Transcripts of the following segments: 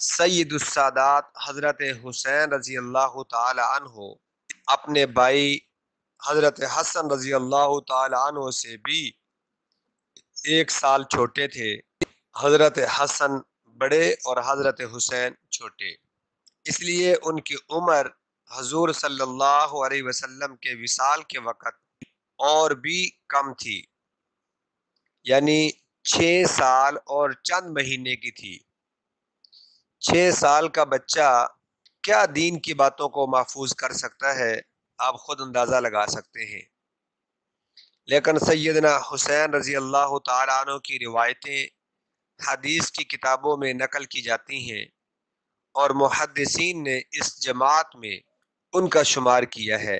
سید السادات حضرت حسین رضی اللہ تعالی عنہ اپنے بھائی حضرت حسن رضی اللہ تعالی عنہ سے بھی 1 سال چھوٹے تھے۔ حضرت حسن بڑے اور حضرت حسین چھوٹے، اس لیے ان کی عمر حضور صلی اللہ علیہ وسلم کے وصال کے وقت اور بھی کم تھی، یعنی 6 سال اور چند مہینے کی تھی۔ 6 سال کا بچہ کیا دین کی باتوں کو محفوظ کر سکتا ہے، آپ خود اندازہ لگا سکتے ہیں۔ لیکن سیدنا حسین رضی اللہ تعالیٰ عنہ کی روایتیں حدیث کی کتابوں میں نقل کی جاتی ہیں، اور محدثین نے اس جماعت میں ان کا شمار کیا ہے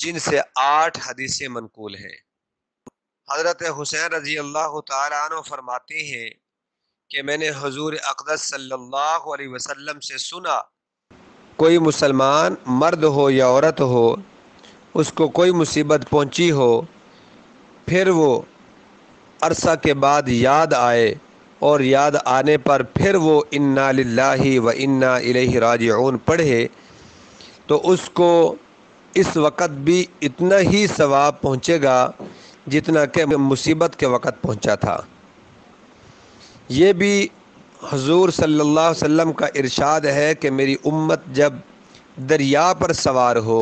جن سے 8 حدیثیں منقول ہیں۔ حضرت حسین رضی اللہ تعالیٰ عنہ فرماتے ہیں کہ میں نے حضور اقدس صلی اللہ علیہ وسلم سے سنا، کوئی مسلمان مرد ہو یا عورت ہو، اس کو کوئی مصیبت پہنچی ہو، پھر وہ عرصہ کے بعد یاد آئے، اور یاد آنے پر پھر وہ انا للہ و انا الیہ راجعون پڑھے، تو اس کو اس وقت بھی اتنا ہی ثواب پہنچے گا جتنا کہ مصیبت کے وقت پہنچا تھا۔ یہ بھی حضور صلی اللہ علیہ وسلم کا ارشاد ہے کہ میری امت جب دریا پر سوار ہو،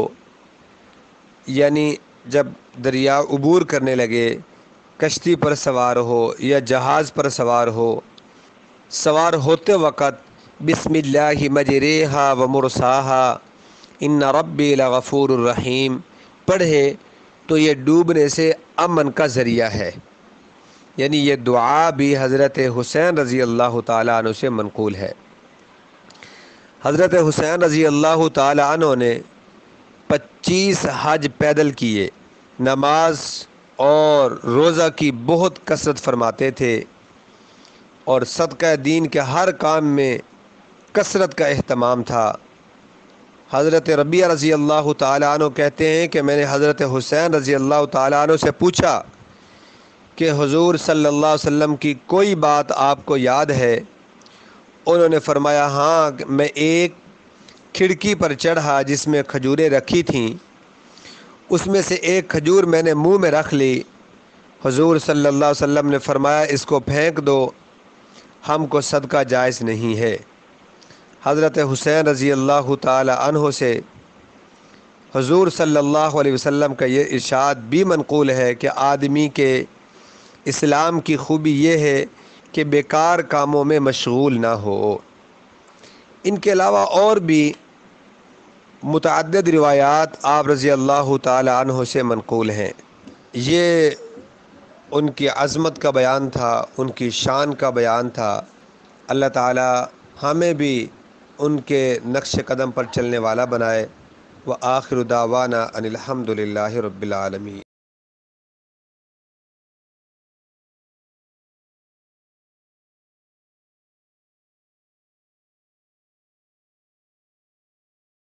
یعنی جب دریا عبور کرنے لگے، کشتی پر سوار ہو یا جہاز پر سوار ہو، سوار ہوتے وقت بسم اللہ مجریہا و مرساہا ان ربی لغفور الرحیم پڑھے تو یہ ڈوبنے سے امن کا ذریعہ ہے۔ یعنی یہ دعا بھی حضرت حسین رضی اللہ تعالیٰ عنہ سے منقول ہے۔ حضرت حسین رضی اللہ تعالیٰ عنہ نے 25 حج پیدل کیے، نماز اور روزہ کی بہت کثرت فرماتے تھے، اور صدقہ دین کے ہر کام میں کثرت کا اہتمام تھا۔ حضرت ربیعہ رضی اللہ تعالیٰ عنہ کہتے ہیں کہ میں نے حضرت حسین رضی اللہ تعالیٰ عنہ سے پوچھا کہ حضور صلی اللہ علیہ وسلم کی کوئی بات آپ کو یاد ہے؟ انہوں نے فرمایا ہاں، میں ایک کھڑکی پر چڑھا جس میں کھجوریں رکھی تھیں، اس میں سے ایک کھجور میں نے منہ میں رکھ لی، حضور صلی اللہ علیہ وسلم نے فرمایا اس کو پھینک دو، ہم کو صدقہ جائز نہیں ہے۔ حضرت حسین رضی اللہ تعالی عنہ سے حضور صلی اللہ علیہ وسلم کا یہ ارشاد بھی منقول ہے کہ آدمی کے اسلام کی خوبی یہ ہے کہ بیکار کاموں میں مشغول نہ ہو۔ ان کے علاوہ اور بھی متعدد روایات آپ رضی اللہ تعالی عنہ سے منقول ہیں۔ یہ ان کی عظمت کا بیان تھا، ان کی شان کا بیان تھا۔ اللہ تعالی ہمیں بھی ان کے نقش قدم پر چلنے والا بنائے۔ وآخر دعوانا ان الحمد للہ رب العالمین۔